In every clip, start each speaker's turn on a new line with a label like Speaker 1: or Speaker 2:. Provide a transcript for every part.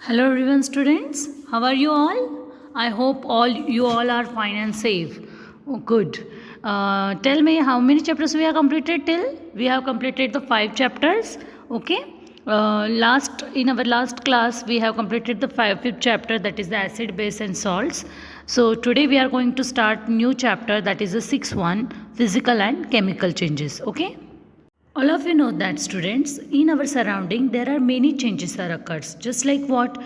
Speaker 1: Hello everyone students, how are you all? I hope you all are fine and safe. Oh, good. Tell me how many chapters we have completed till? We have completed the 5 chapters. Okay. Last in our last class we have completed the fifth chapter, that is the acid, base and salts. So today we are going to start new chapter, that is the sixth one, physical and chemical changes. Okay. All of you know that students, in our surrounding there are many changes that occurs. Just like what,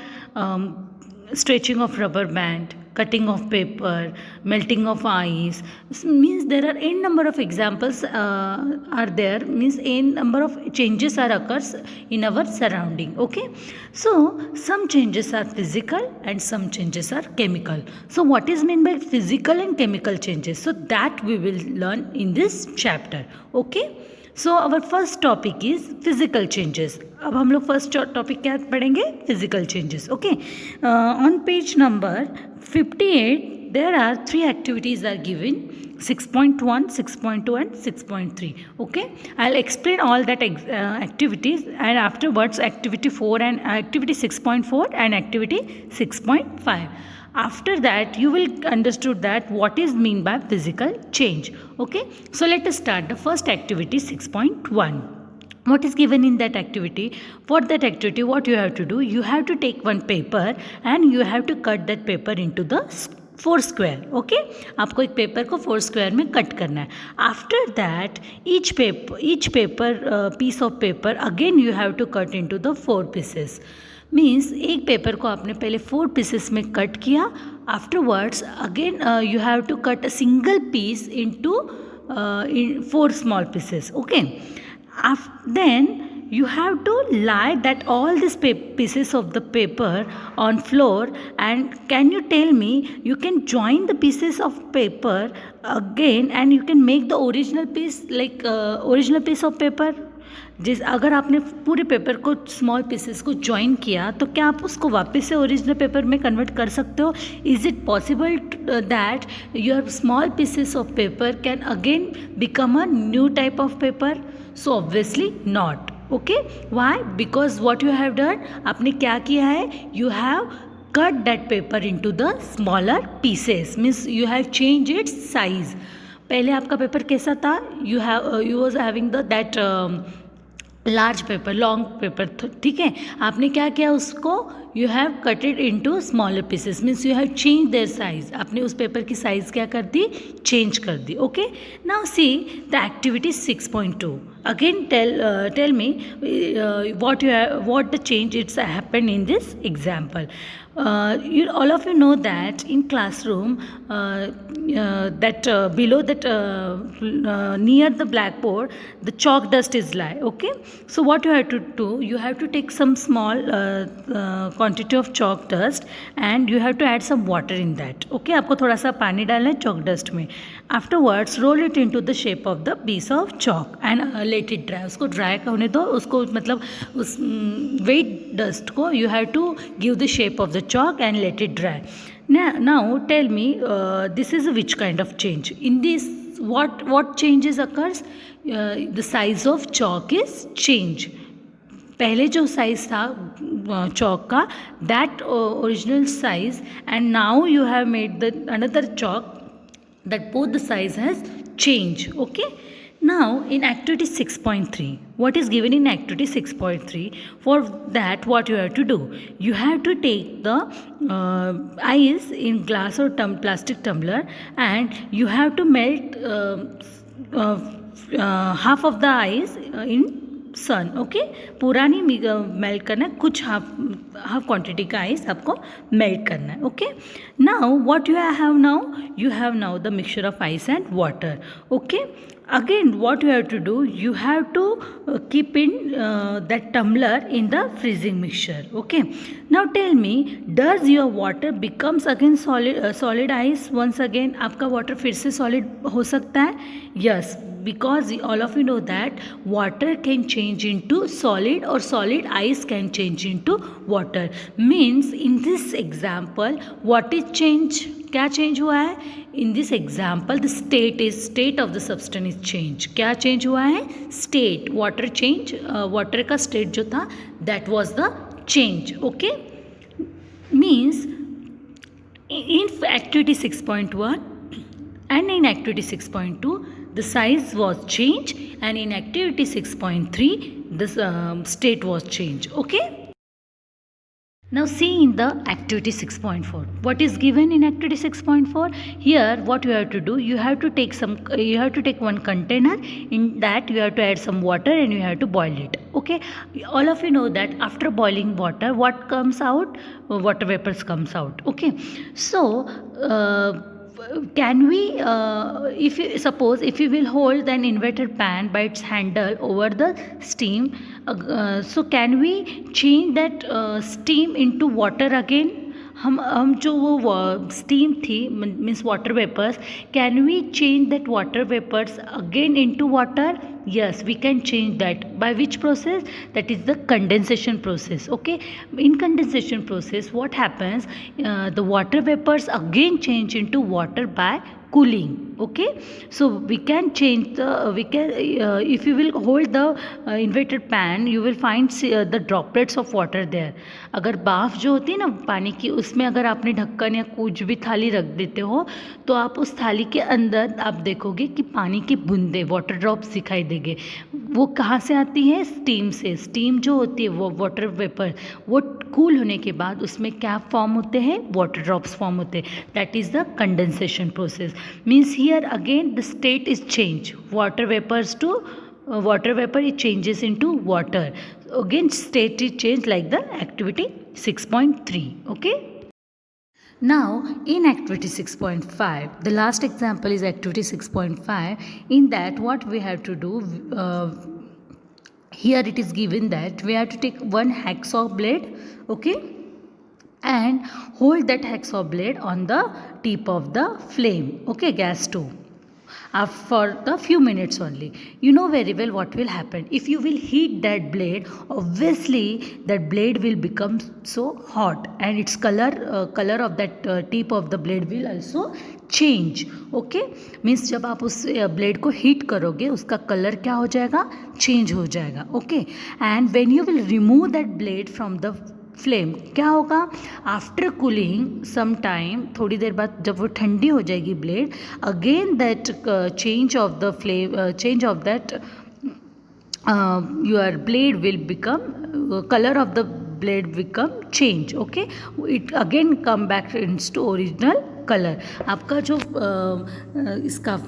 Speaker 1: stretching of rubber band, cutting of paper, melting of ice. This means there are n number of examples are there. Means n number of changes are occurs in our surrounding. Okay, so some changes are physical and some changes are chemical. So what is meant by physical and chemical changes? So that we will learn in this chapter. Okay. So our first topic is physical changes. अब हम लोग first topic क्या पढ़ेंगे? Physical changes. Okay, on page number 58 there are 3 activities are given: 6.1, 6.2 and 6.3. okay, I'll explain all that activities, and afterwards activity 4 and activity 6.4 and activity 6.5. After that you will understood that what is mean by physical change. Okay, so let us start the first activity 6.1. What is given in that activity? For that activity what you have to do, you have to take one paper and you have to cut that paper into the 4 square. okay, आपको एक paper को 4 square में cut करना है. After that each paper piece of paper again you have to cut into the 4 pieces. Means एक paper को आपने पहले 4 पीसेस में कट किया. Afterwards again you have to cut a single piece into 4 small pieces. Okay, then you have to lie that all these pieces of the paper on floor, and can you tell me, you can join the pieces of paper again and you can make the original piece, like original piece of paper. जिस अगर आपने पूरे paper को small pieces को join किया तो क्या आप उसको वापस से ओरिजिनल पेपर में कन्वर्ट कर सकते हो? Is it possible that your small pieces of paper can again become a new type of paper? So obviously not. Okay, why? Because what you have done, आपने क्या किया है, you have cut that paper into the smaller pieces. means you have changed its size. पहले आपका paper कैसा था? you was having that large paper, long paper. ठीक है, आपने क्या किया उसको, you have कटेड into smaller pieces. Means you have change their size. आपने उस पेपर की साइज़ क्या कर दी? चेंज कर दी. Okay, now see the activity 6.2. again tell me what the change it's happened in this example. All of you know that in classroom that below that near the blackboard the chalk dust is lie. okay, so what you have to do, you have to take some small quantity of chalk dust and you have to add some water in that. okay, आपको थोड़ा सा पानी डालना है chalk dust में. afterwards roll it into the shape of the piece of chalk and let it dry. उसको dry होने दो, उसको मतलब उस वेट डस्ट को you have to give the shape of the chalk and let it dry. Now tell me, this is which kind of change? In this what changes occurs? The size of chalk is change. पहले जो size था chalk का, that original size, and now you have made the another chalk, that both the size has changed. okay, now in activity 6.3, what is given in activity 6.3? for that what you have to do, you have to take the ice in glass or plastic tumbler and you have to melt half of the ice in sun. Okay, पूरा नहीं melt करना है, कुछ half quantity का ice आपको melt करना है. Okay, now what you have now the mixture of ice and water. Okay, again what you have to do, you have to keep in that tumbler in the freezing mixture. okay, now tell me, does your water becomes again solid ice once again? आपका water फिर से solid हो सकता है? yes, because all of you know that water can change into solid or solid ice can change into water. means in this example what is change? क्या change हुआ है? In this example the state of the substance is change. क्या change हुआ है? State. Water change, water का state जो था that was the change. okay, means in activity 6.1 and in activity 6.2 the size was changed, and in activity 6.3 the state was changed. Okay. Now see in the activity 6.4 what is given in activity 6.4. Here what you have to do, you have to take one container, in that you have to add some water and you have to boil it. Okay, all of you know that after boiling water what comes out, water vapors comes out. Okay, so can we if you suppose if you will hold an inverted pan by its handle over the steam, so can we change that steam into water again? हम जो वो steam थी means water vapours, can we change that water vapours again into water? Yes, we can change that. By which process? That is the condensation process. Okay, in condensation process what happens, the water vapors again change into water by cooling. Okay, so we can change the if you will hold the inverted pan, you will find the droplets of water there. अगर बाफ जो होती है ना पानी की, उसमें अगर आपने ढक्कन या कुछ भी थाली रख देते हो तो आप उस थाली के अंदर आप देखोगे कि पानी की बूंदे वाटर ड्रॉप्स दिखाई देंगे. वो कहाँ से आती है? स्टीम से. स्टीम जो होती है वो वाटर वेपर, वो कूल होने के बाद उसमें क्या फॉर्म होते हैं? वाटर ड्रॉप्स फॉर्म होते हैं. That is the condensation process. Means here again the state is change. Water vapours to water vapor, it changes into water. Again state is changed like the activity 6.3. Okay. Now in activity 6.5, the last example is activity 6.5. In that what we have to do, here it is given that we have to take one hacksaw blade. Okay, and hold that hacksaw blade on the tip of the flame. Okay, gas stove, for the few minutes only. You know very well what will happen. If you will heat that blade, obviously that blade will become so hot, and its color of that tip of the blade will also change. Okay, means जब आप उस blade को heat करोगे उसका colour क्या हो जाएगा? Change हो जाएगा. Okay, and when you will remove that blade from the flame, क्या होगा? आफ्टर कूलिंग सम टाइम, थोड़ी देर बाद जब वो ठंडी हो जाएगी blade, again that change of the flame, change of that your blade will become, colour of the blade become change. Okay, it again come back to original colour. आपका जो इसका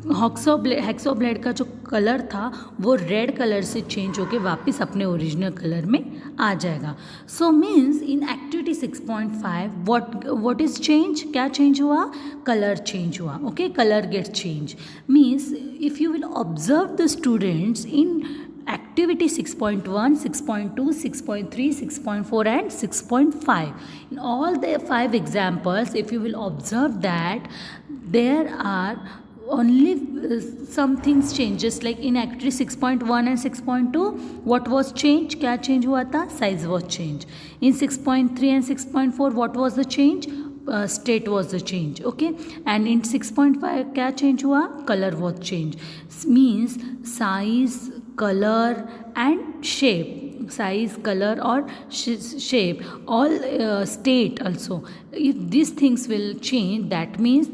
Speaker 1: हैक्सो ब्लेड का जो कलर था वो red colour से change होके वापस अपने ओरिजिनल कलर में आ जाएगा. So means in activity 6.5 what is change? क्या चेंज हुआ? कलर चेंज हुआ. Okay, colour get change. Means if you will observe the students in activity 6.1, 6.2, 6.3, 6.4 and 6.5, in all the 5 examples, if you will observe that there are only some things changes. Like in activity 6.1 and 6.2 what was changed? क्या change हुआ था? Size was changed. In 6.3 and 6.4 what was the change? State was the change. Okay, and in 6.5 क्या change हुआ? Color was change. Means size, color and shape, size, color or shape, all state also. If these things will change, that means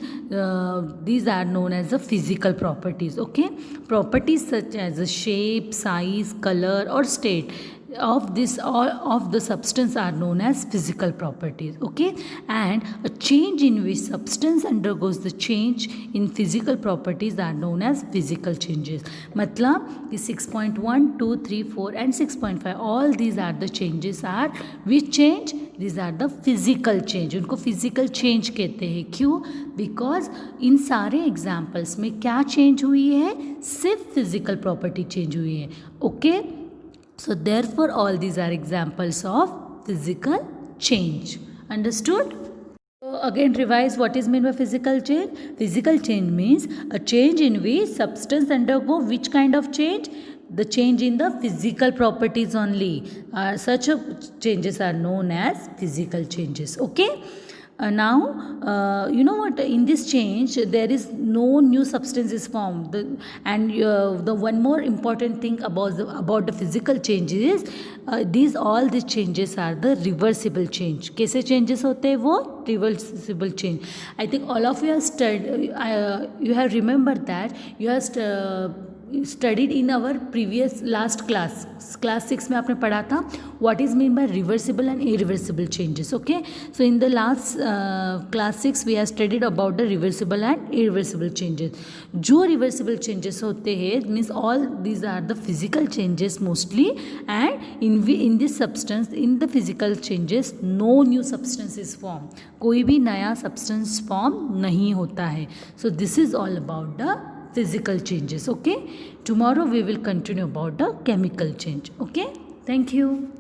Speaker 1: these are known as the physical properties. Okay, properties such as the shape, size, color or state of this, all of the substance are known as physical properties. Okay, and a change in which substance undergoes the change in physical properties are known as physical changes. मतलब कि 6.1, 2, 3, 4 and 6.5 all these are the changes are which change? These are the physical change. उनको physical change कहते हैं. क्यों? Because इन सारे examples में क्या change हुई है? सिर्फ physical property change हुई है. Okay, so therefore all these are examples of physical change. Understood? So again revise what is meant by physical change. Physical change means a change in which substance undergo which kind of change? The change in the physical properties only. Such changes are known as physical changes. Okay, Now, you know what? In this change, there is no new substance is formed. The one more important thing about the physical changes is these changes are the reversible change. कैसे changes होते हैं वो? Reversible change. I think all of you have studied. You have remembered that you have studied in our previous last class 6 में आपने पढ़ा था what is mean by reversible and irreversible changes. Okay, so in the last class 6 we have studied about the reversible and irreversible changes. जो reversible changes होते हैं means all these are the physical changes mostly, and in this substance, in the physical changes no new substance is formed. कोई भी नया substance form नहीं होता है. So this is all about the physical changes. Okay, tomorrow we will continue about the chemical change. Okay, thank you.